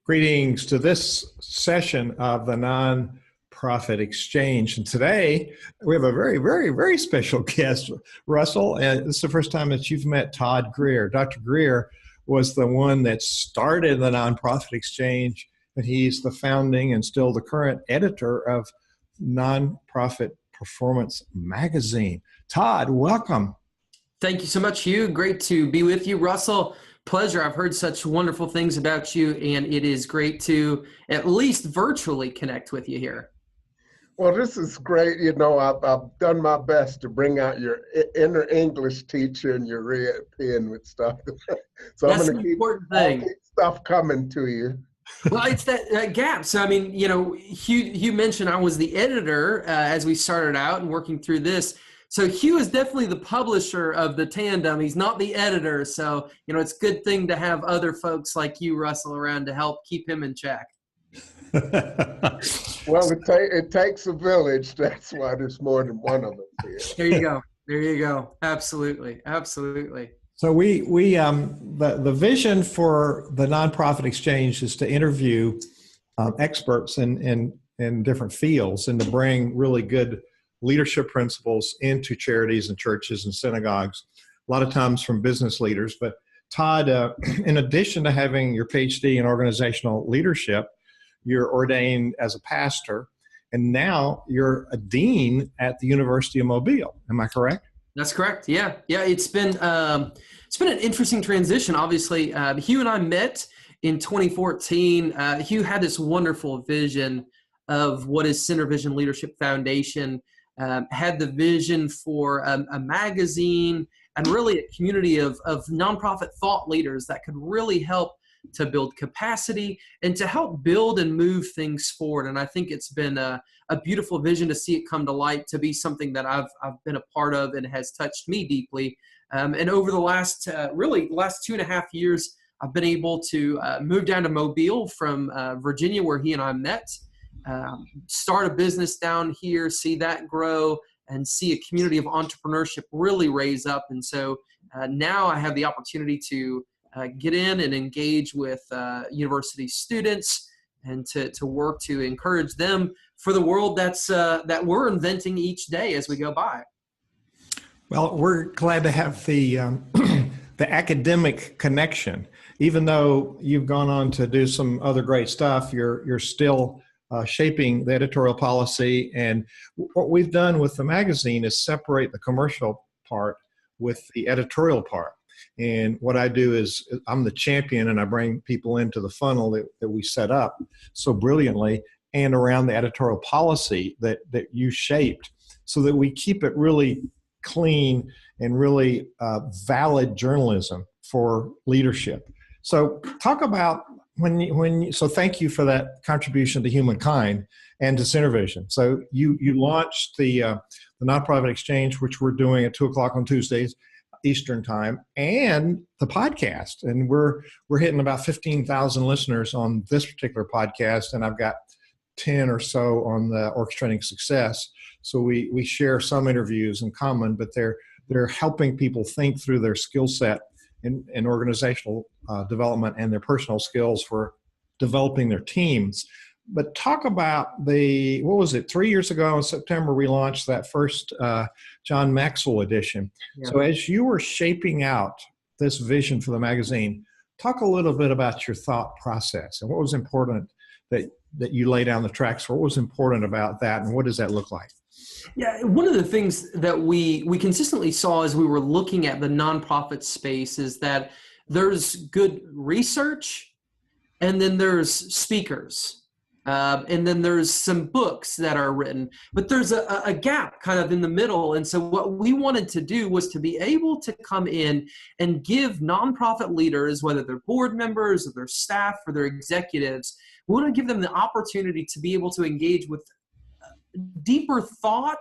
Greetings to this session of the Nonprofit Exchange. And today we have a very, very, very special guest, Russell. And this is the first time that you've met Todd Greer. Dr. Greer was the one that started the Nonprofit Exchange, and he's the founding and still the current editor of Nonprofit Performance Magazine. Todd, welcome. Thank you so much, Hugh. Great to be with you, Russell. Pleasure. I've heard such wonderful things about you, and it is great to at least virtually connect with you here. Well, this is great. You know, I've done my best to bring out your inner English teacher and your red pen with stuff. So That's I'm going to keep stuff coming to you. Well, it's that gap. So, I mean, you know, Hugh mentioned I was the editor as we started out and working through this. So Hugh is definitely the publisher of the tandem. He's not the editor. So, you know, it's a good thing to have other folks like you, Russell, around to help keep him in check. Well, it takes a village. That's why there's more than one of us here. There you go. There you go. Absolutely. Absolutely. So the vision for the Nonprofit Exchange is to interview experts in different fields and to bring really good leadership principles into charities and churches and synagogues, a lot of times from business leaders. But Todd, in addition to having your PhD in organizational leadership, you're ordained as a pastor, and now you're a dean at the University of Mobile. Am I correct? That's correct. Yeah. It's been an interesting transition. Obviously, Hugh and I met in 2014. Hugh had this wonderful vision of what is SynerVision Leadership Foundation. Had the vision for a magazine and really a community of nonprofit thought leaders that could really help to build capacity and to help build and move things forward. And I think it's been a beautiful vision to see it come to light, to be something that I've been a part of and has touched me deeply. And over the last 2.5 years, I've been able to move down to Mobile from Virginia, where he and I met. Start a business down here, see that grow, and see a community of entrepreneurship really raise up. And so now I have the opportunity to get in and engage with university students and to work to encourage them for the world that we're inventing each day as we go by. Well, we're glad to have the the academic connection. Even though you've gone on to do some other great stuff, you're still shaping the editorial policy. And what we've done with the magazine is separate the commercial part with the editorial part. And what I do is I'm the champion, and I bring people into the funnel that we set up so brilliantly and around the editorial policy that you shaped, so that we keep it really clean and really valid journalism for leadership. So talk about so thank you for that contribution to humankind and to SynerVision. So you launched the Nonprofit Exchange, which we're doing at 2:00 on Tuesdays Eastern time, and the podcast. And we're hitting about 15,000 listeners on this particular podcast, and I've got 10 or so on the Orchestrating Success. So we share some interviews in common, but they're helping people think through their skill set in organizational development and their personal skills for developing their teams. But talk about 3 years ago in September, we launched that first John Maxwell edition. Yeah. So as you were shaping out this vision for the magazine, talk a little bit about your thought process and what was important that you lay down the tracks for. What was important about that, and what does that look like? Yeah, one of the things that we consistently saw as we were looking at the nonprofit space is that there's good research, and then there's speakers, and then there's some books that are written, but there's a gap kind of in the middle. And so what we wanted to do was to be able to come in and give nonprofit leaders, whether they're board members or their staff or their executives, we want to give them the opportunity to be able to engage with deeper thought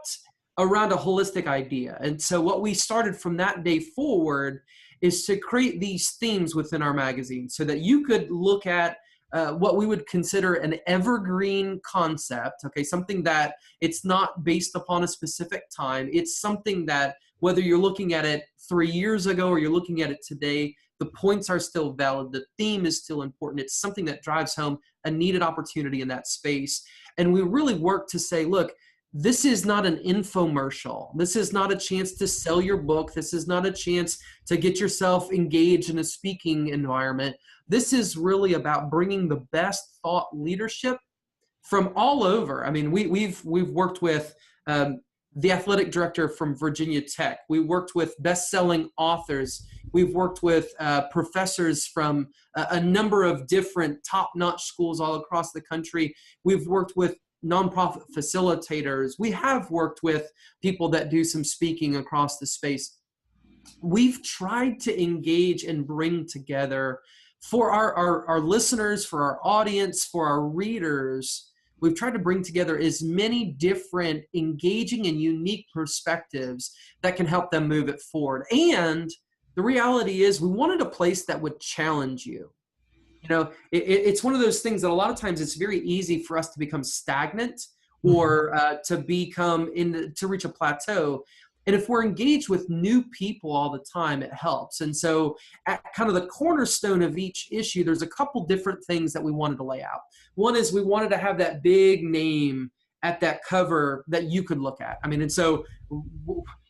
around a holistic idea. And so what we started from that day forward is to create these themes within our magazine so that you could look at what we would consider an evergreen concept, okay, something that it's not based upon a specific time. It's something that whether you're looking at it 3 years ago or you're looking at it today, The points are still valid. The theme is still important. It's something that drives home a needed opportunity in that space. And we really work to say, look, this is not an infomercial. This is not a chance to sell your book. This is not a chance to get yourself engaged in a speaking environment. This is really about bringing the best thought leadership from all over. I mean, we've worked with the athletic director from Virginia Tech. We worked with best-selling authors. We've worked with professors from a number of different top-notch schools all across the country. We've worked with nonprofit facilitators. We have worked with people that do some speaking across the space. We've tried to engage and bring together for our listeners, for our audience, for our readers. We've tried to bring together as many different engaging and unique perspectives that can help them move it forward. And the reality is we wanted a place that would challenge you. You know, it's one of those things that a lot of times it's very easy for us to become stagnant or to reach a plateau. And if we're engaged with new people all the time, it helps. And so at kind of the cornerstone of each issue, there's a couple different things that we wanted to lay out. One is we wanted to have that big name at that cover that you could look at. I mean, and so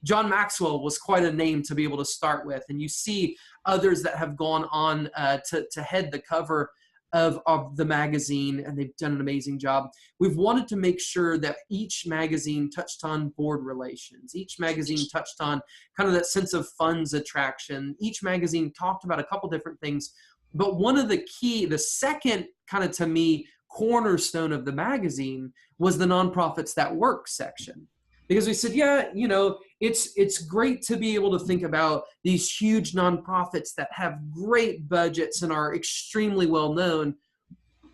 John Maxwell was quite a name to be able to start with. And you see others that have gone on to head the cover of the magazine, and they've done an amazing job. We've wanted to make sure that each magazine touched on board relations. Each magazine touched on kind of that sense of funds attraction. Each magazine talked about a couple different things. But one of the second kind of, to me, cornerstone of the magazine was the Nonprofits That Work section. Because we said, yeah, you know, it's great to be able to think about these huge nonprofits that have great budgets and are extremely well known.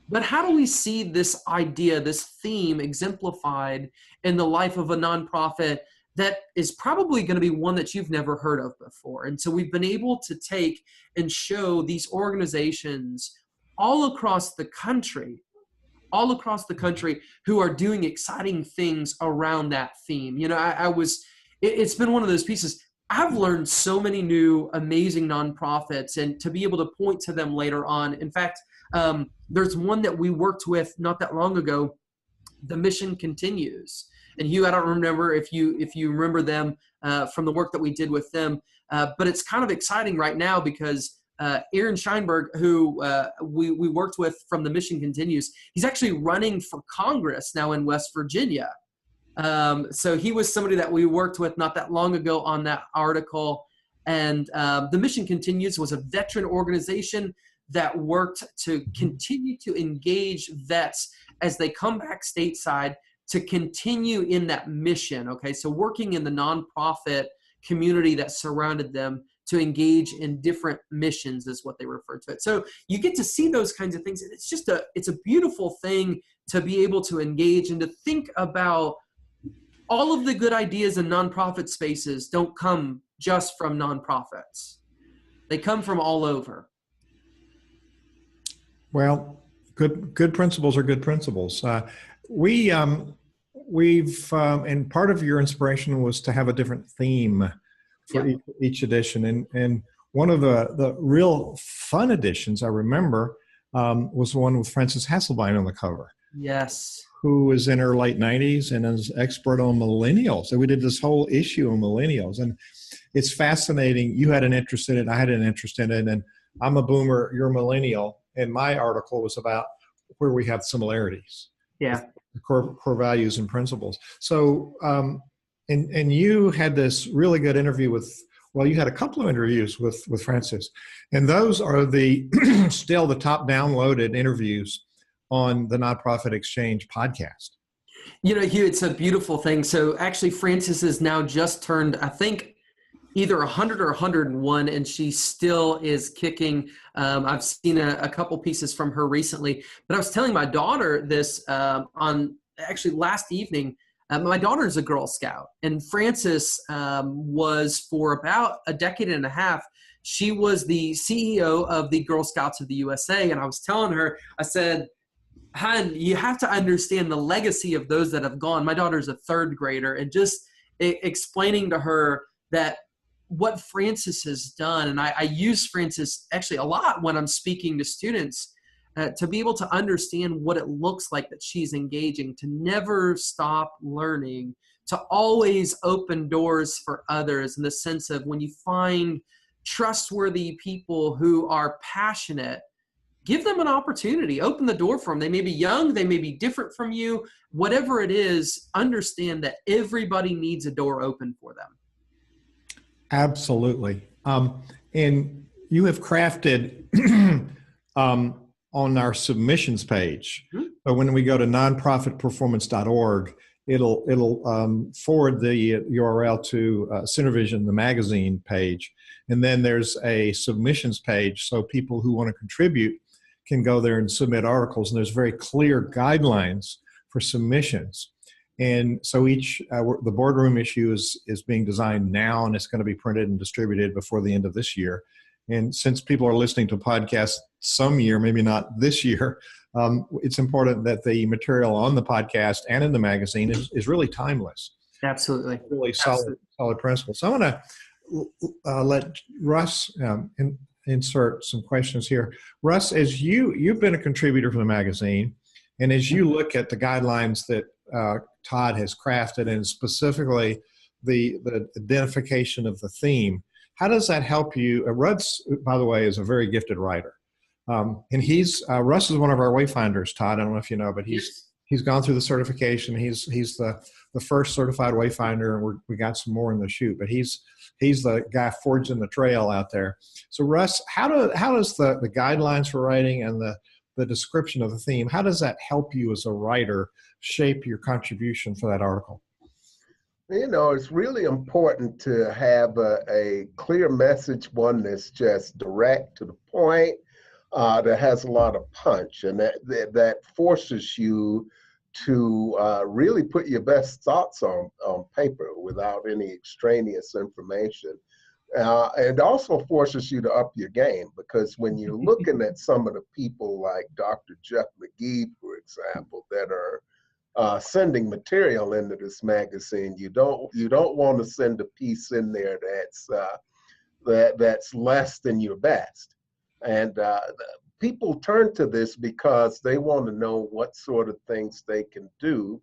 But how do we see this idea, this theme exemplified in the life of a nonprofit that is probably going to be one that you've never heard of before? And so we've been able to take and show these organizations all across the country who are doing exciting things around that theme. You know, it's been one of those pieces. I've learned so many new amazing nonprofits, and to be able to point to them later on. In fact, there's one that we worked with not that long ago, The Mission Continues. And Hugh, I don't remember if you remember them from the work that we did with them, but it's kind of exciting right now because Aaron Scheinberg, who we worked with from The Mission Continues, he's actually running for Congress now in West Virginia. So he was somebody that we worked with not that long ago on that article. And The Mission Continues was a veteran organization that worked to continue to engage vets as they come back stateside to continue in that mission. Okay, so working in the nonprofit community that surrounded them to engage in different missions is what they refer to it. So you get to see those kinds of things. It's a beautiful thing to be able to engage and to think about all of the good ideas in nonprofit spaces don't come just from nonprofits. They come from all over. Well, good principles are good principles. We've and part of your inspiration was to have a different theme for each edition. And one of the real fun editions I remember was the one with Frances Hasselbein on the cover. Yes. Who is in her late 90s and is expert on millennials. So we did this whole issue on millennials. And it's fascinating. You had an interest in it. I had an interest in it. And I'm a boomer. You're a millennial. And my article was about where we have similarities. Yeah. Core values and principles. So, and you had this really good interview you had a couple of interviews with Frances, and those are still the top downloaded interviews on the Nonprofit Exchange podcast. You know, Hugh, it's a beautiful thing. So actually Frances has now just turned, I think, either 100 or 101, and she still is kicking. I've seen a couple pieces from her recently, but I was telling my daughter this on actually last evening. My daughter is a Girl Scout, and Frances was for about a decade and a half. She was the CEO of the Girl Scouts of the USA, and I was telling her, I said, "Hun, you have to understand the legacy of those that have gone." My daughter's a third grader, and just explaining to her that what Frances has done, and I use Frances actually a lot when I'm speaking to students, to be able to understand what it looks like that she's engaging, to never stop learning, to always open doors for others, in the sense of when you find trustworthy people who are passionate, give them an opportunity, open the door for them. They may be young, they may be different from you, whatever it is, understand that everybody needs a door open for them. Absolutely. And you have crafted on our submissions page. So when we go to nonprofitperformance.org, it'll forward the URL to SynerVision, the magazine page. And then there's a submissions page, so people who want to contribute can go there and submit articles. And there's very clear guidelines for submissions. And so the boardroom issue is being designed now, and it's going to be printed and distributed before the end of this year. And since people are listening to podcasts some year, maybe not this year, it's important that the material on the podcast and in the magazine is really timeless. Absolutely. Really solid principles. So I'm going to let Russ insert some questions here. Russ, as you've been a contributor for the magazine, and as you look at the guidelines that Todd has crafted, and specifically the identification of the theme, how does that help you? Russ, by the way, is a very gifted writer. And Russ is one of our wayfinders, Todd. I don't know if you know, but he's gone through the certification. He's the first certified wayfinder, and we got some more in the chute. But he's the guy forging the trail out there. So Russ, how does the guidelines for writing and the description of the theme, how does that help you as a writer shape your contribution for that article? You know, it's really important to have a clear message, one that's just direct to the point, that has a lot of punch, and that forces you to really put your best thoughts on paper without any extraneous information. And also forces you to up your game, because when you're looking at some of the people like Dr. Jeff McGee, for example, that are sending material into this magazine, you don't want to send a piece in there that's less than your best. And people turn to this because they want to know what sort of things they can do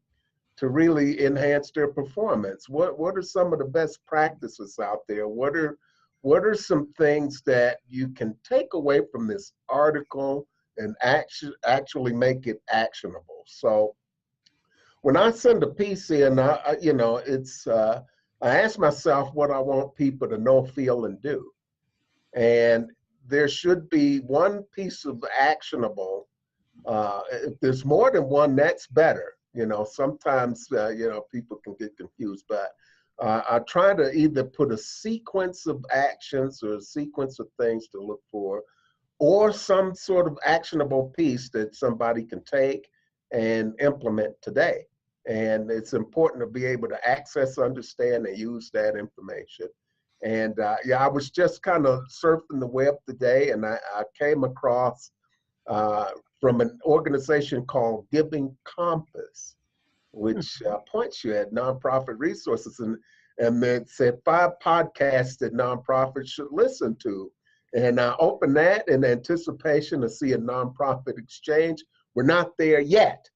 to really enhance their performance. What are some of the best practices out there? What are some things that you can take away from this article and actually make it actionable? So when I send a piece in, I ask myself what I want people to know, feel, and do. And there should be one piece of actionable. If there's more than one, that's better. Sometimes, people can get confused, but I try to either put a sequence of actions or a sequence of things to look for, or some sort of actionable piece that somebody can take and implement today. And it's important to be able to access, understand, and use that information. And I was just kind of surfing the web today, and I came across from an organization called Giving Compass, which points you at nonprofit resources. And it said 5 podcasts that nonprofits should listen to. And I opened that in anticipation of seeing Nonprofit Exchange. We're not there yet.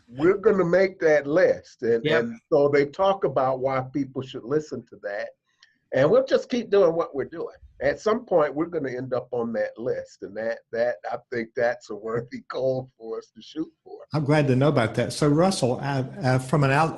We're gonna make that list. And so they talk about why people should listen to that. And we'll just keep doing what we're doing. At some point, we're going to end up on that list, and that I think that's a worthy goal for us to shoot for. I'm glad to know about that. So, Russell,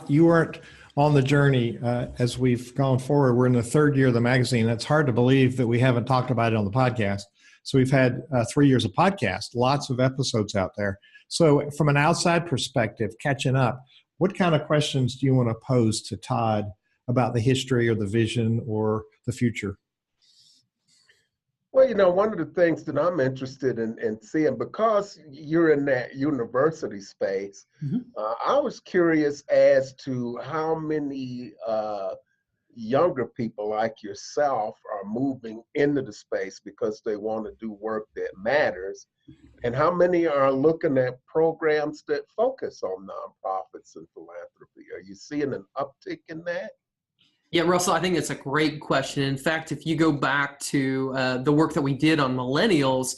you weren't on the journey as we've gone forward. We're in the 3rd year of the magazine. It's hard to believe that we haven't talked about it on the podcast. So we've had 3 years of podcast, lots of episodes out there. So from an outside perspective, catching up, what kind of questions do you want to pose to Todd about the history or the vision or the future? Well, one of the things that I'm interested in seeing, because you're in that university space, I was curious as to how many younger people like yourself are moving into the space because they want to do work that matters, and how many are looking at programs that focus on nonprofits and philanthropy. Are you seeing an uptick in that? Yeah, Russell, I think that's a great question. In fact, if you go back to the work that we did on millennials,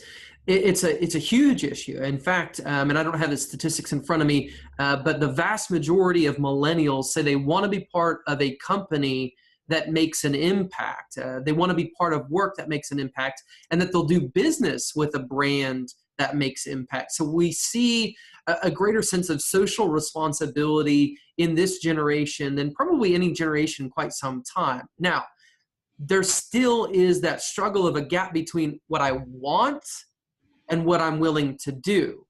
it's a huge issue. In fact, and I don't have the statistics in front of me, but the vast majority of millennials say they want to be part of a company that makes an impact. They want to be part of work that makes an impact, and that they'll do business with a brand that makes impact. So we see a greater sense of social responsibility in this generation than probably any generation in quite some time. Now, there still is that struggle of a gap between what I want and what I'm willing to do.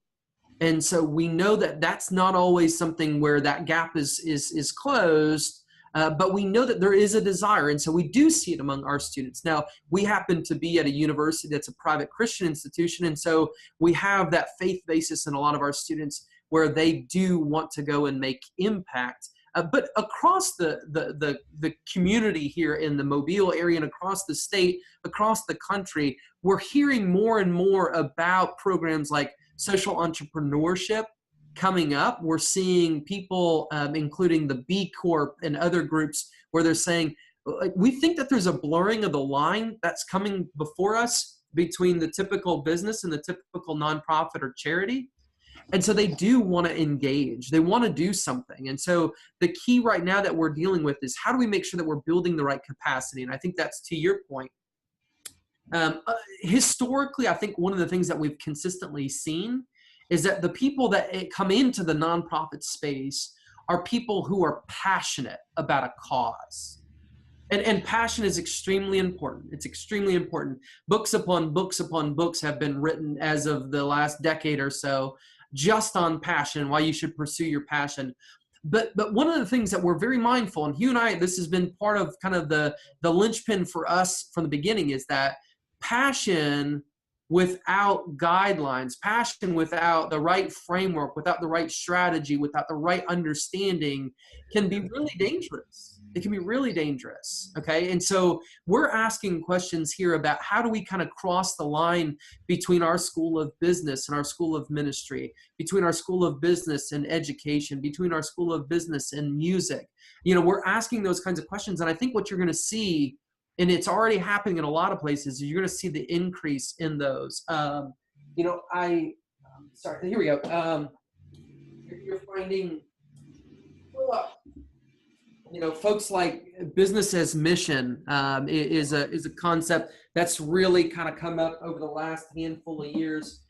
And so we know that that's not always something where that gap is closed, but we know that there is a desire. And so we do see it among our students. Now, we happen to be at a university that's a private Christian institution. And so we have that faith basis in a lot of our students where they do want to go and make impact. But across the community here in the Mobile area and across the state, across the country, we're hearing more and more about programs like social entrepreneurship coming up. We're seeing people, including the B Corp and other groups, where they're saying, like, we think that there's a blurring of the line that's coming before us between the typical business and the typical nonprofit or charity. And so they do want to engage. They want to do something. And so the key right now that we're dealing with is how do we make sure that we're building the right capacity? And I think that's to your point. Historically, I think one of the things that we've consistently seen is that the people that come into the nonprofit space are people who are passionate about a cause. And passion is extremely important. It's extremely important. Books upon books upon books have been written as of the last decade or so just on passion, why you should pursue your passion. But one of the things that we're very mindful, and Hugh and I, this has been part of kind of the linchpin for us from the beginning, is that passion without guidelines, passion without the right framework, without the right strategy, without the right understanding can be really dangerous. It can be really dangerous, okay? And so we're asking questions here about how do we kind of cross the line between our school of business and our school of ministry, between our school of business and education, between our school of business and music. You know, we're asking those kinds of questions, and I think what you're going to see, and it's already happening in a lot of places, you're going to see the increase in those. You know, sorry, here we go. You're finding, you know, folks like business as mission is a concept that's really kind of come up over the last handful of years.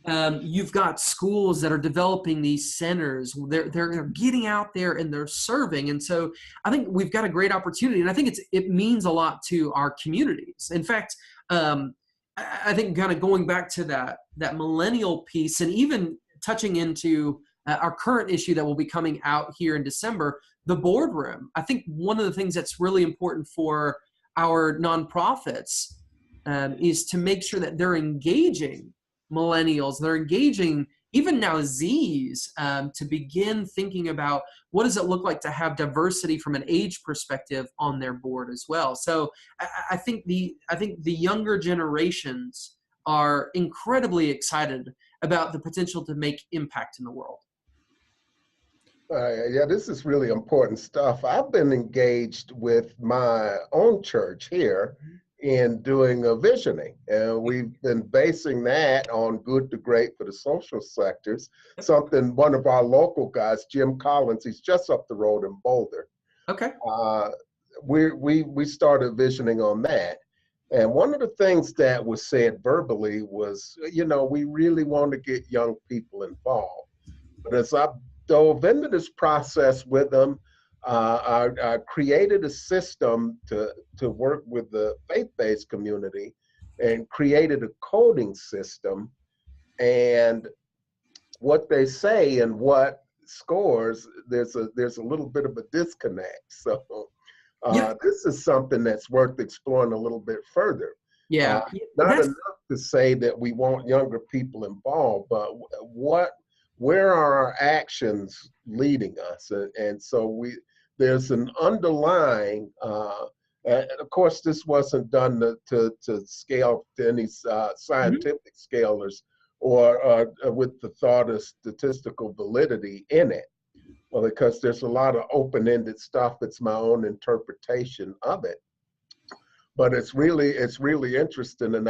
You've got schools that are developing these centers. They're getting out there and they're serving. And so I think we've got a great opportunity, and I think it means a lot to our communities. In fact, I think kind of going back to that millennial piece, and even touching into our current issue that will be coming out here in December, the boardroom. I think one of the things that's really important for our nonprofits is to make sure that they're engaging millennials, they're engaging even now Zs to begin thinking about what does it look like to have diversity from an age perspective on their board as well. So I think the younger generations are incredibly excited about the potential to make impact in the world. Yeah, this is really important stuff. I've been engaged with my own church here in doing a visioning, and we've been basing that on good to great for the social sectors. Something one of our local guys, Jim Collins, he's just up the road in Boulder. Okay. We started visioning on that. And one of the things that was said verbally was, you know, we really want to get young people involved. But as I dove into this process with them, I created a system to work with the faith-based community and created a coding system. And what they say and what scores, there's a little bit of a disconnect. So this is something that's worth exploring a little bit further. Yeah. Not enough to say that we want younger people involved, but where are our actions leading us? And so there's an underlying, and of course, this wasn't done to scale to any scientific scalers or with the thought of statistical validity in it. Well, because there's a lot of open-ended stuff. It's my own interpretation of it. But it's really interesting, and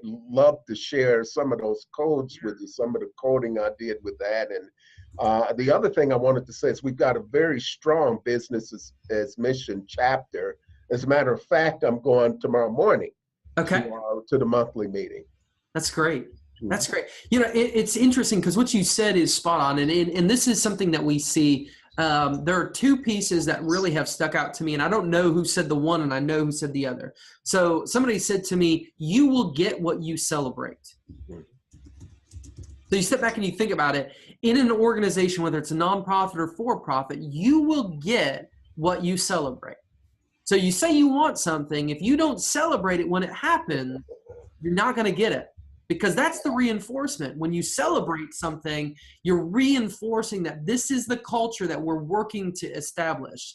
love to share some of those codes with you, some of the coding I did with that. And the other thing I wanted to say is we've got a very strong business as mission chapter. As a matter of fact, I'm going tomorrow morning to the monthly meeting. That's great. That's great. You know, it's interesting because what you said is spot on. And this is something that we see. There are two pieces that really have stuck out to me, and I don't know who said the one and I know who said the other. So somebody said to me, you will get what you celebrate. So you step back and you think about it. In an organization, whether it's a nonprofit or for-profit, you will get what you celebrate. So you say you want something. If you don't celebrate it when it happens, you're not going to get it. Because that's the reinforcement. When you celebrate something, you're reinforcing that this is the culture that we're working to establish.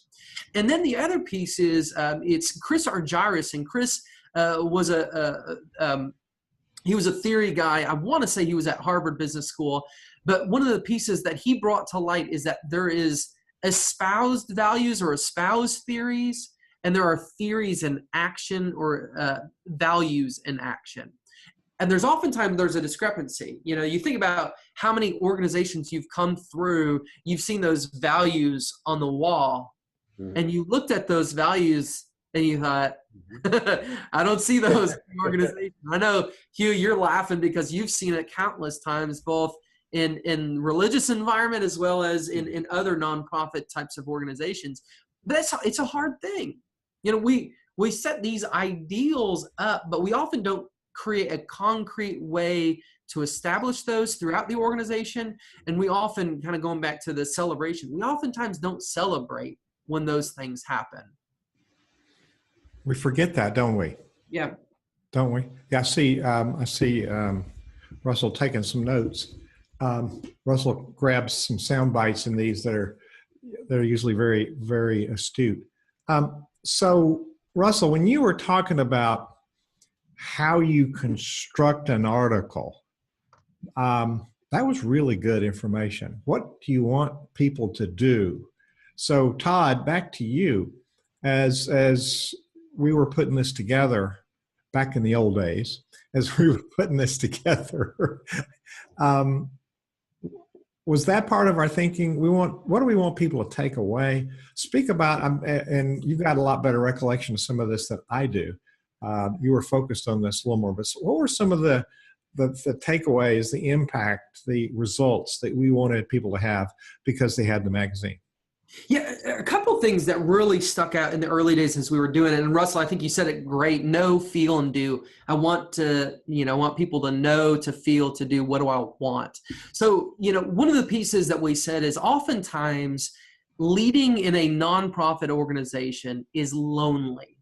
And then the other piece is it's Chris Argyris, and Chris was he was a theory guy. I want to say he was at Harvard Business School, but one of the pieces that he brought to light is that there is espoused values or espoused theories, and there are theories in action or values in action. And there's oftentimes there's a discrepancy. You know, you think about how many organizations you've come through, you've seen those values on the wall, and you looked at those values and you thought, I don't see those in the organization. I know, Hugh, you're laughing because you've seen it countless times, both in religious environment as well as in other nonprofit types of organizations. But it's a hard thing. You know, we set these ideals up, but we often don't create a concrete way to establish those throughout the organization. And we often, kind of going back to the celebration, we oftentimes don't celebrate when those things happen. We forget that, don't we? Yeah. Don't we? Yeah, I see Russell taking some notes. Russell grabs some sound bites in these that are usually very, very astute. So Russell, when you were talking about how you construct an article, that was really good information. What do you want people to do? So Todd, back to you. As we were putting this together back in the old days, as we were putting this together, was that part of our thinking? What do we want people to take away? Speak about, and you've got a lot better recollection of some of this than I do. You were focused on this a little more, but what were some of the takeaways, the impact, the results that we wanted people to have because they had the magazine? Yeah, a couple things that really stuck out in the early days as we were doing it. And Russell, I think you said it great. Know, feel, and do. I want people to know, to feel, to do. What do I want? So, one of the pieces that we said is oftentimes leading in a nonprofit organization is lonely.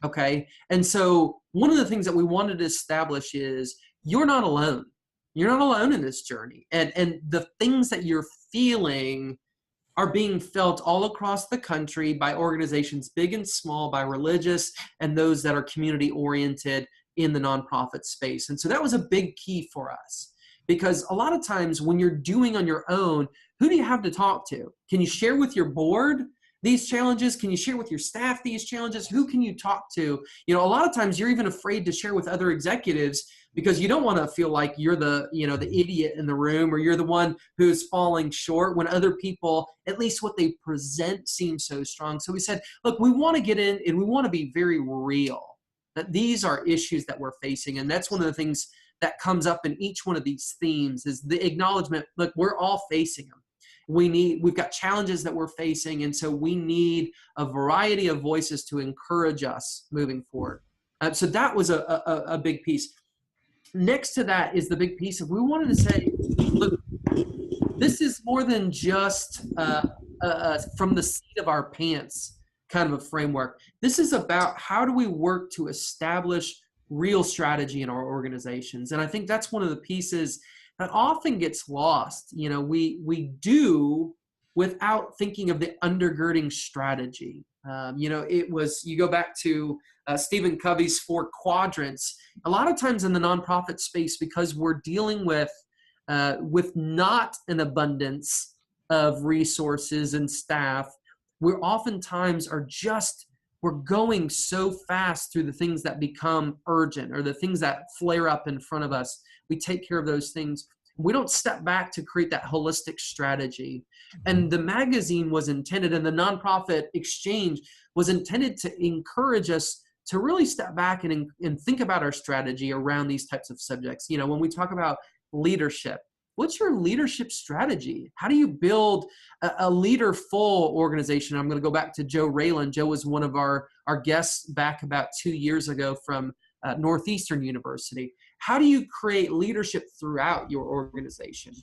Okay. And so one of the things that we wanted to establish is you're not alone. You're not alone in this journey. And the things that you're feeling are being felt all across the country by organizations big and small, by religious and those that are community oriented in the nonprofit space. And so that was a big key for us, because a lot of times when you're doing on your own, who do you have to talk to? Can you share with your board these challenges? Can you share with your staff these challenges? Who can you talk to? A lot of times you're even afraid to share with other executives because you don't want to feel like you're the idiot in the room, or you're the one who's falling short when other people, at least what they present, seems so strong. So we said, look, we want to get in and we want to be very real, that these are issues that we're facing. And that's one of the things that comes up in each one of these themes is the acknowledgement, look, we're all facing them. We've got challenges that we're facing, and so we need a variety of voices to encourage us moving forward. So that was a big piece. Next to that is the big piece of we wanted to say, look, this is more than just from the seat of our pants kind of a framework. This is about how do we work to establish real strategy in our organizations. And I think that's one of the pieces that often gets lost. We do without thinking of the undergirding strategy. You go back to Stephen Covey's 4 quadrants. A lot of times in the nonprofit space, because we're dealing with not an abundance of resources and staff, we're oftentimes we're going so fast through the things that become urgent or the things that flare up in front of us. We take care of those things. We don't step back to create that holistic strategy. And the magazine was intended, and the nonprofit exchange was intended to encourage us to really step back and think about our strategy around these types of subjects. You know, when we talk about leadership, what's your leadership strategy? How do you build a leader-full organization? I'm going to go back to Joe Rayland. Joe was one of our guests back about 2 years ago from Northeastern University. How do you create leadership throughout your organization?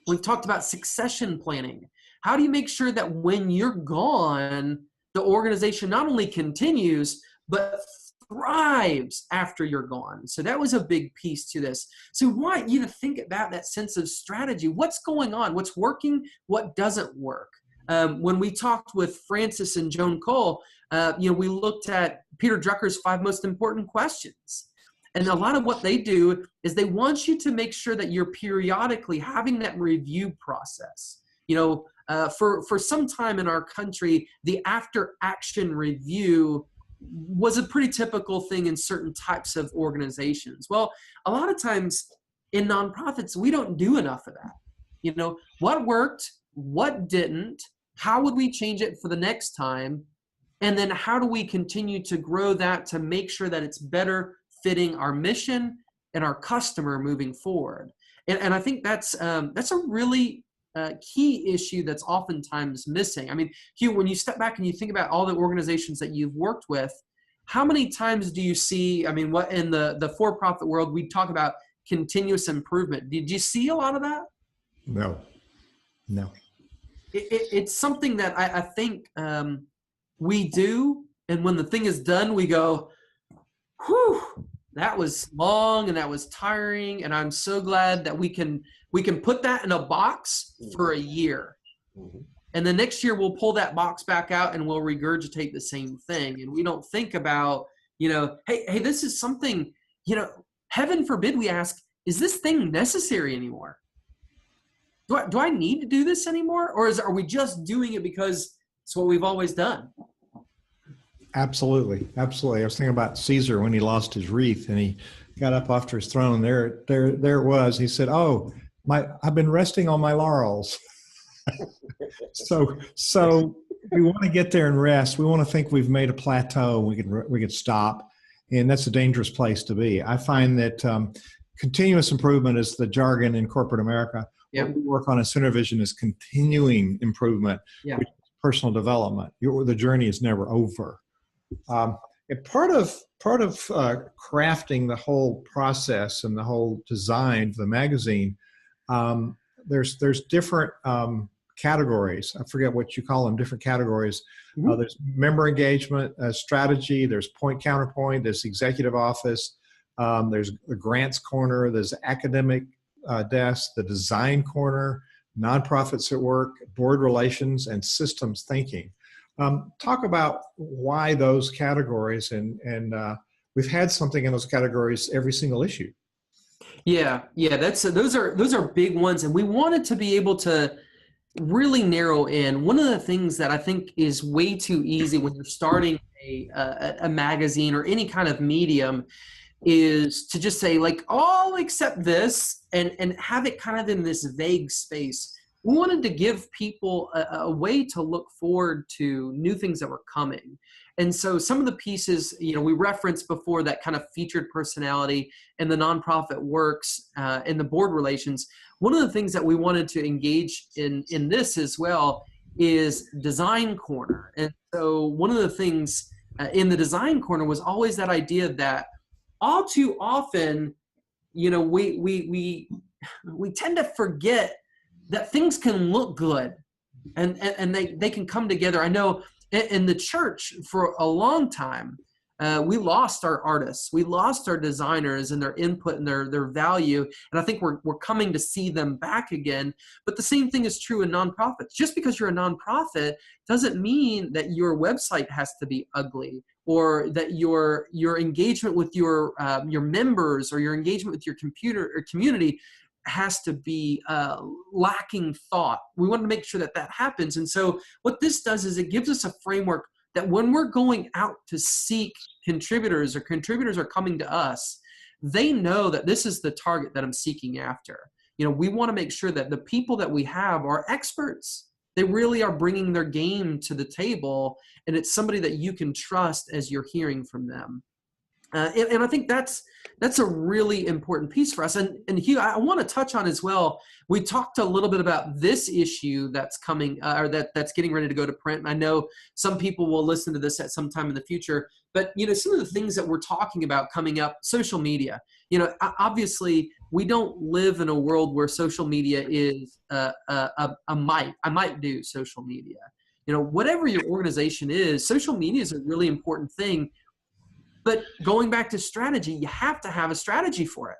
We've talked about succession planning. How do you make sure that when you're gone, the organization not only continues, but thrives after you're gone? So that was a big piece to this. So we want you to think about that sense of strategy. What's going on? What's working? What doesn't work? When we talked with Francis and Joan Cole, we looked at Peter Drucker's 5 most important questions. And a lot of what they do is they want you to make sure that you're periodically having that review process. For some time in our country, the after action review was a pretty typical thing in certain types of organizations. Well, a lot of times in nonprofits, we don't do enough of that. What worked, what didn't, how would we change it for the next time? And then how do we continue to grow that to make sure that it's better fitting our mission and our customer moving forward? And I think that's a really key issue that's oftentimes missing. I mean, Hugh, when you step back and you think about all the organizations that you've worked with, how many times do you see, what in the for-profit world, we talk about continuous improvement. Did you see a lot of that? No. It's something that I think we do. And when the thing is done, we go, whew, that was long and that was tiring. And I'm so glad that we can put that in a box for a year. Mm-hmm. And the next year we'll pull that box back out and we'll regurgitate the same thing. And we don't think about, hey, this is something, heaven forbid we ask, is this thing necessary anymore? Do I need to do this anymore? Or are we just doing it because it's what we've always done? Absolutely. I was thinking about Caesar when he lost his wreath and he got up off his throne. There it was. He said, "Oh, I've been resting on my laurels." So we want to get there and rest. We want to think we've made a plateau. We can stop, and that's a dangerous place to be. I find that continuous improvement is the jargon in corporate America. Yep. What we work on at SynerVision is continuing improvement, which is personal development. The journey is never over. And part of crafting the whole process and the whole design of the magazine, there's different categories. I forget what you call them, different categories. Mm-hmm. There's member engagement, strategy, there's point counterpoint, there's executive office, there's the grants corner, there's academic desk, the design corner, nonprofits at work, board relations, and systems thinking. Talk about why those categories, and we've had something in those categories every single issue. Yeah, those are big ones, and we wanted to be able to really narrow in. One of the things that I think is way too easy when you're starting a magazine or any kind of medium is to just say like, oh, I'll accept this and have it kind of in this vague space. We wanted to give people a way to look forward to new things that were coming. And so some of the pieces, we referenced before, that kind of featured personality and the nonprofit works and the board relations. One of the things that we wanted to engage in this as well is design corner. And so one of the things in the design corner was always that idea that all too often, we tend to forget that things can look good and they can come together. I know in the church for a long time, we lost our artists. We lost our designers and their input and their value. And I think we're coming to see them back again. But the same thing is true in nonprofits. Just because you're a nonprofit doesn't mean that your website has to be ugly, or that your engagement with your members or your engagement with your community has to be lacking thought. We want to make sure that that happens. And so what this does is it gives us a framework that when we're going out to seek contributors, or contributors are coming to us, they know that this is the target that I'm seeking after. We want to make sure that the people that we have are experts. They really are bringing their game to the table, and it's somebody that you can trust as you're hearing from them. And I think that's a really important piece for us. And Hugh, I want to touch on as well. We talked a little bit about this issue that's coming, or that's getting ready to go to print. And I know some people will listen to this at some time in the future. But some of the things that we're talking about coming up, social media. Obviously, we don't live in a world where social media is a might. I might do social media. Whatever your organization is, social media is a really important thing. But going back to strategy, you have to have a strategy for it.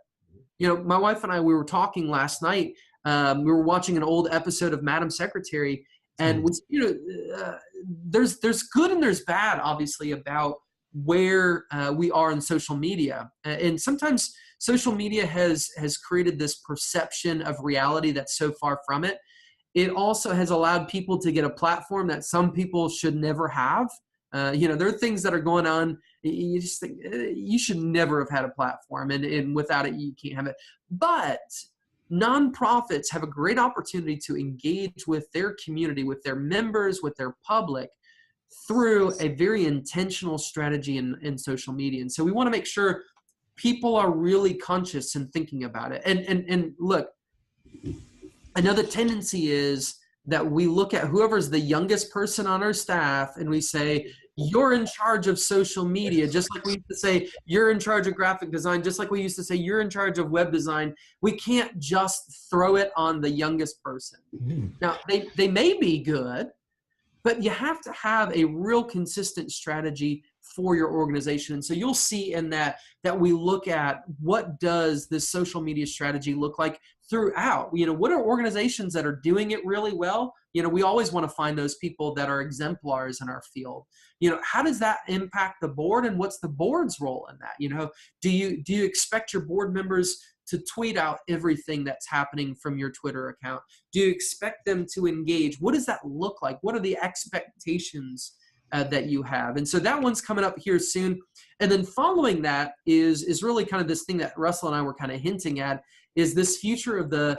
My wife and I, we were talking last night. We were watching an old episode of Madam Secretary, and there's good and there's bad, obviously, about where we are in social media. And sometimes social media has created this perception of reality that's so far from it. It also has allowed people to get a platform that some people should never have. There are things that are going on. You just think you should never have had a platform, and without it, you can't have it. But nonprofits have a great opportunity to engage with their community, with their members, with their public through a very intentional strategy in social media. And so we want to make sure people are really conscious and thinking about it. And look, I know the tendency is that we look at whoever's the youngest person on our staff and we say, you're in charge of social media, just like we used to say, you're in charge of graphic design, just like we used to say, you're in charge of web design. We can't just throw it on the youngest person. Now, they may be good, but you have to have a real consistent strategy for your organization. And so you'll see in that we look at what does this social media strategy look like throughout. What are organizations that are doing it really well? We always want to find those people that are exemplars in our field. How does that impact the board, and what's the board's role in that? Do you expect your board members to tweet out everything that's happening from your Twitter account? Do you expect them to engage? What does that look like? What are the expectations that you have? And so that one's coming up here soon. And then following that is really kind of this thing that Russell and I were kind of hinting at, is this future of the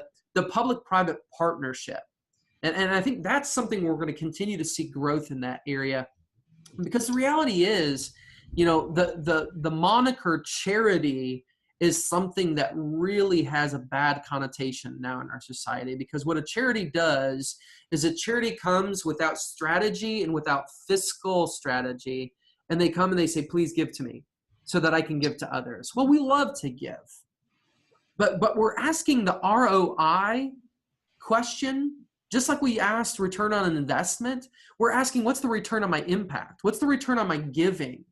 public-private partnership. And I think that's something we're going to continue to see growth in that area, because the reality is, the moniker charity is something that really has a bad connotation now in our society, because what a charity does is a charity comes without strategy and without fiscal strategy, and they come and they say, please give to me so that I can give to others. Well, we love to give, but we're asking the ROI question. Just like we asked return on an investment, we're asking, what's the return on my impact? What's the return on my giving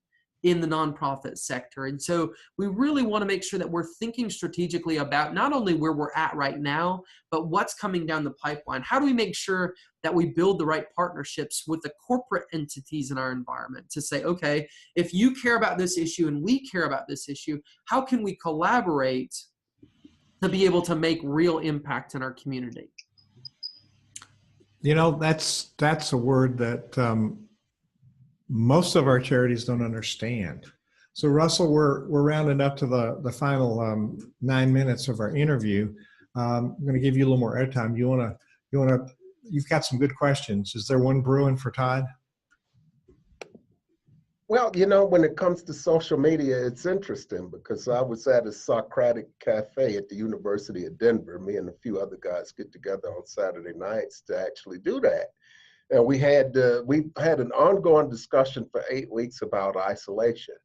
in the nonprofit sector? And so we really want to make sure that we're thinking strategically about not only where we're at right now, but what's coming down the pipeline. How do we make sure that we build the right partnerships with the corporate entities in our environment to say, okay, if you care about this issue and we care about this issue, how can we collaborate to be able to make real impact in our community? That's a word that most of our charities don't understand. So Russell, we're rounding up to the final 9 minutes of our interview. I'm going to give you a little more airtime. You've got some good questions. Is there one brewing for Todd? Well, when it comes to social media, it's interesting because I was at a Socratic cafe at the University of Denver. Me and a few other guys get together on Saturday nights to actually do that. And we had an ongoing discussion for 8 weeks about isolation.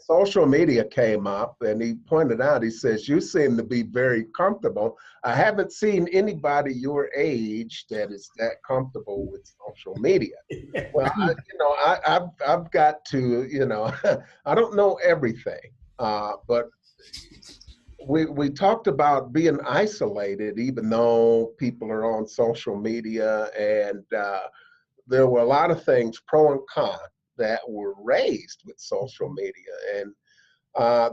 Social media came up, and he pointed out, he says, you seem to be very comfortable. I haven't seen anybody your age that is that comfortable with social media. Well, I've got to, I don't know everything, but we talked about being isolated, even though people are on social media, and there were a lot of things, pro and con, that were raised with social media. And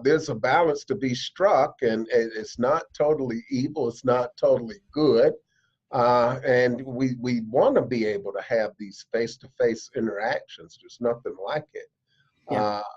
there's a balance to be struck, and it's not totally evil, it's not totally good. And we want to be able to have these face-to-face interactions. There's nothing like it,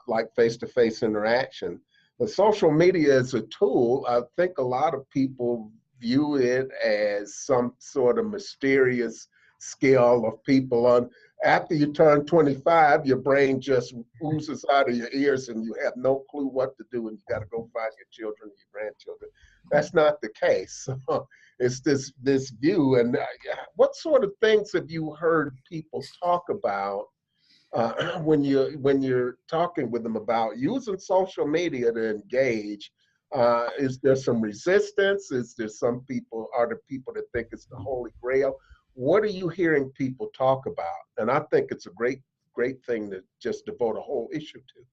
like face-to-face interaction. The social media is a tool. I think a lot of people view it as some sort of mysterious skill of people on. After you turn 25, your brain just oozes out of your ears and you have no clue what to do, and you got to go find your children, your grandchildren. That's not the case. It's this view. And what sort of things have you heard people talk about when you're talking with them about using social media to engage? Is there some resistance? Is there are there people that think it's the Holy Grail? What are you hearing people talk about? And I think it's a great thing to just devote a whole issue to.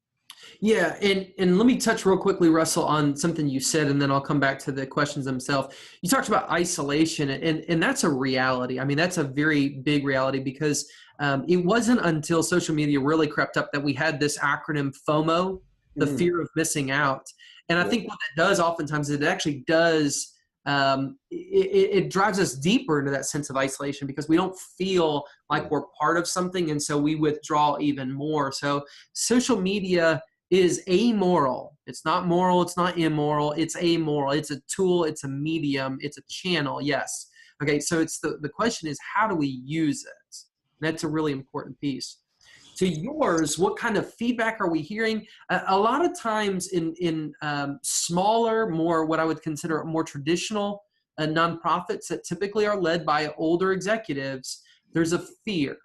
Yeah, and let me touch real quickly, Russell, on something you said, and then I'll come back to the questions themselves. You talked about isolation, and that's a reality. I mean, that's a very big reality, because it wasn't until social media really crept up that we had this acronym FOMO, the fear of missing out. And I think what that does oftentimes is it actually does, it drives us deeper into that sense of isolation, because we don't feel like we're part of something, and so we withdraw even more. So social media is amoral. It's not moral, it's not immoral, it's amoral. It's a tool, it's a medium, it's a channel, yes. Okay, so it's the question is, how do we use it? That's a really important piece. To yours, what kind of feedback are we hearing? A lot of times in smaller, more what I would consider more traditional nonprofits that typically are led by older executives, there's a fear.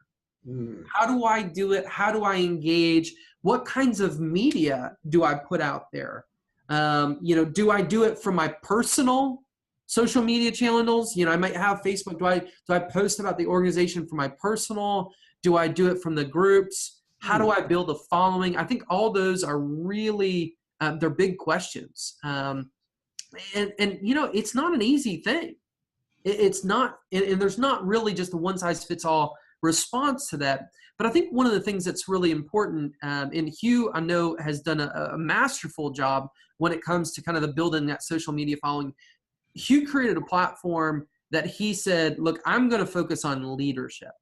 How do I do it? How do I engage? What kinds of media do I put out there? Do I do it from my personal social media channels? I might have Facebook. Do I post about the organization from my personal? Do I do it from the groups? How do I build a following? I think all those are really, they're big questions. And it's not an easy thing. It's not, and there's not really just a one size fits all response to that. But I think one of the things that's really important, and Hugh, I know, has done a masterful job when it comes to kind of the building that social media following. Hugh created a platform that he said, look, I'm going to focus on leadership.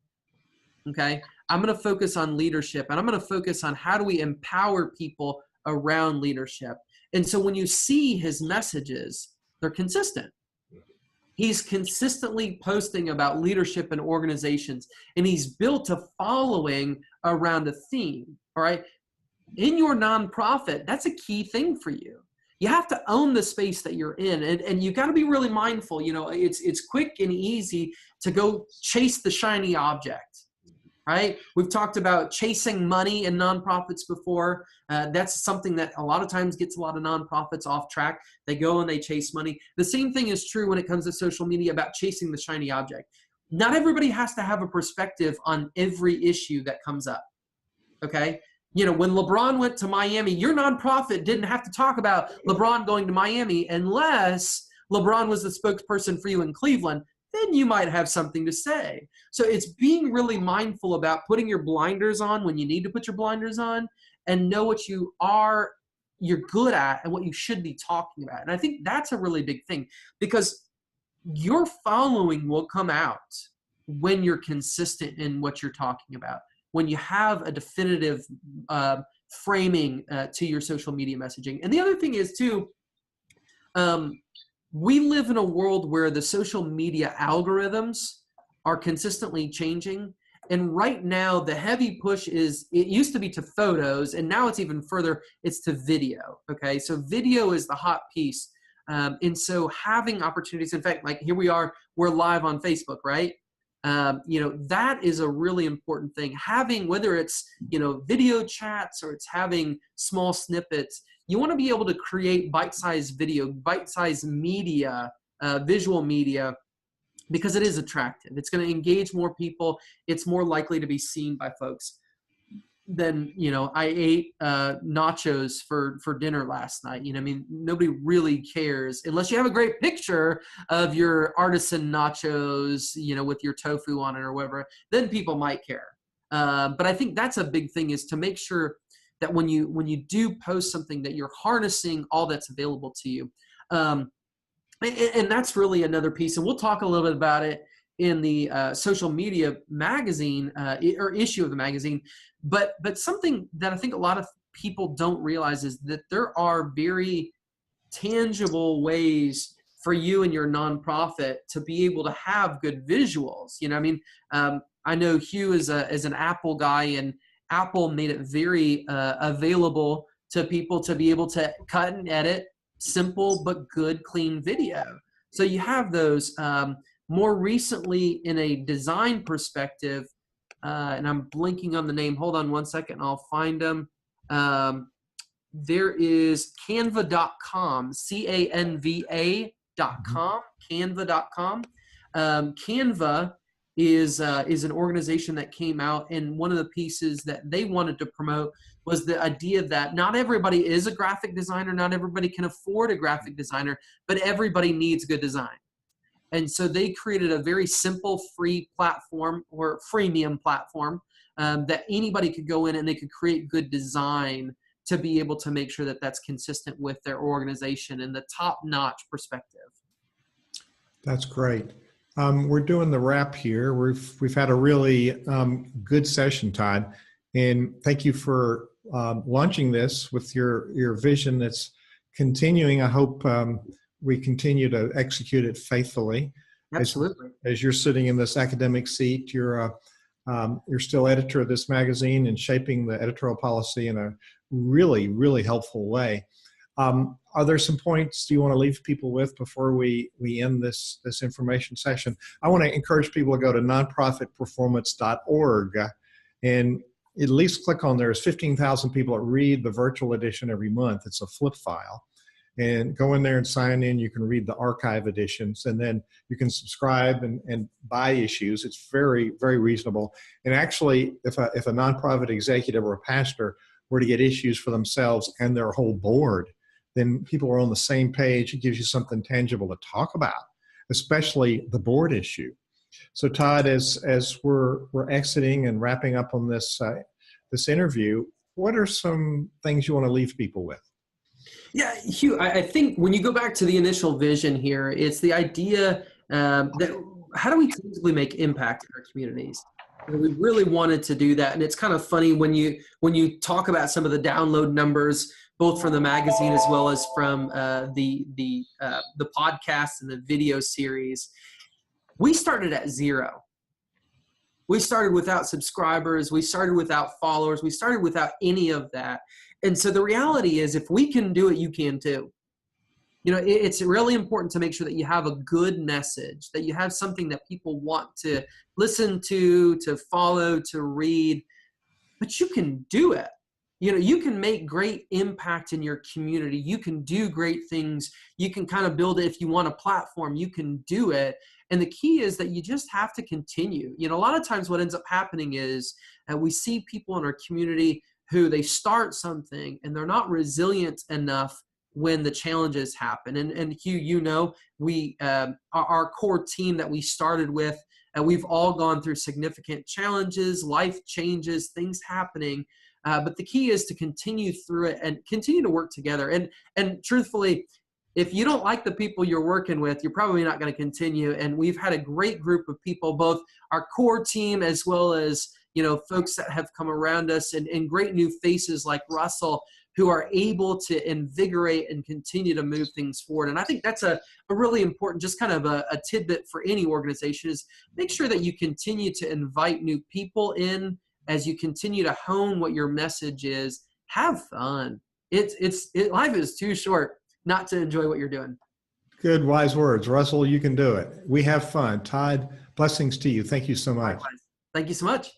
Okay. I'm going to focus on leadership, and I'm going to focus on how do we empower people around leadership. And so when you see his messages, they're consistent. He's consistently posting about leadership and organizations, and he's built a following around a theme. All right. In your nonprofit, that's a key thing for you. You have to own the space that you're in, and you got to be really mindful. It's quick and easy to go chase the shiny object. Right? We've talked about chasing money in nonprofits before. That's something that a lot of times gets a lot of nonprofits off track. They go and they chase money. The same thing is true when it comes to social media about chasing the shiny object. Not everybody has to have a perspective on every issue that comes up. Okay? When LeBron went to Miami, your nonprofit didn't have to talk about LeBron going to Miami unless LeBron was the spokesperson for you in Cleveland. Then you might have something to say. So it's being really mindful about putting your blinders on when you need to put your blinders on, and know what you're good at and what you should be talking about. And I think that's a really big thing, because your following will come out when you're consistent in what you're talking about, when you have a definitive framing to your social media messaging. And the other thing is too, we live in a world where the social media algorithms are consistently changing. And right now, the heavy push is, it used to be to photos, and now it's even further, it's to video. Okay, so video is the hot piece. And so having opportunities, in fact, like here we are, we're live on Facebook, right? That is a really important thing. Having, whether it's, video chats or it's having small snippets, you want to be able to create bite-sized video, bite-sized media, visual media, because it is attractive. It's going to engage more people. It's more likely to be seen by folks than, I ate nachos for dinner last night. Nobody really cares unless you have a great picture of your artisan nachos, with your tofu on it or whatever, then people might care. But I think that's a big thing, is to make sure that when you do post something, that you're harnessing all that's available to you. And that's really another piece. And we'll talk a little bit about it in the social media magazine or issue of the magazine. But something that I think a lot of people don't realize is that there are very tangible ways for you and your nonprofit to be able to have good visuals. You know, I mean, I know Hugh is an Apple guy, and Apple made it very available to people to be able to cut and edit simple but good, clean video. So you have those. More recently, in a design perspective, and I'm blinking on the name. Hold on one second, I'll find them. There is canva.com, canva.com, canva.com. Canva is an organization that came out, and one of the pieces that they wanted to promote was the idea that not everybody is a graphic designer, not everybody can afford a graphic designer, but everybody needs good design. And so they created a very simple free platform, or freemium platform, that anybody could go in and they could create good design to be able to make sure that that's consistent with their organization and the top-notch perspective. That's great. We're doing the wrap here. We've had a really good session, Todd, and thank you for launching this with your vision that's continuing. I hope we continue to execute it faithfully. Absolutely. As you're sitting in this academic seat, you're still editor of this magazine and shaping the editorial policy in a really, really helpful way. Are there some points you want to leave people with before we end this information session? I want to encourage people to go to nonprofitperformance.org and at least click on there. There's 15,000 people that read the virtual edition every month. It's a flip file. And go in there and sign in. You can read the archive editions, and then you can subscribe and buy issues. It's very, very reasonable. And actually, if a nonprofit executive or a pastor were to get issues for themselves and their whole board, then people are on the same page. It gives you something tangible to talk about, especially the board issue. So Todd, as we're exiting and wrapping up on this interview, what are some things you want to leave people with? Yeah, Hugh, I think when you go back to the initial vision here, it's the idea that how do we tangibly make impact in our communities? And we really wanted to do that. And it's kind of funny when you talk about some of the download numbers, both from the magazine as well as from the podcast and the video series. We started at zero. We started without subscribers. We started without followers. We started without any of that. And so the reality is, if we can do it, you can too. You know, it's really important to make sure that you have a good message, that you have something that people want to listen to follow, to read, but you can do it. You know, you can make great impact in your community. You can do great things. You can kind of build it. If you want a platform, you can do it. And the key is that you just have to continue. You know, a lot of times what ends up happening is we see people in our community who they start something and they're not resilient enough when the challenges happen. And Hugh, you know, our core team that we started with, we've all gone through significant challenges, life changes, things happening. But the key is to continue through it and continue to work together. And truthfully, if you don't like the people you're working with, you're probably not going to continue. And we've had a great group of people, both our core team as well as, you know, folks that have come around us, and great new faces like Russell, who are able to invigorate and continue to move things forward. And I think that's a really important, just kind of a tidbit for any organization, is make sure that you continue to invite new people in as you continue to hone what your message is. Have fun. Life is too short not to enjoy what you're doing. Good, wise words. Russell, you can do it. We have fun. Todd, blessings to you. Thank you so much. Likewise. Thank you so much.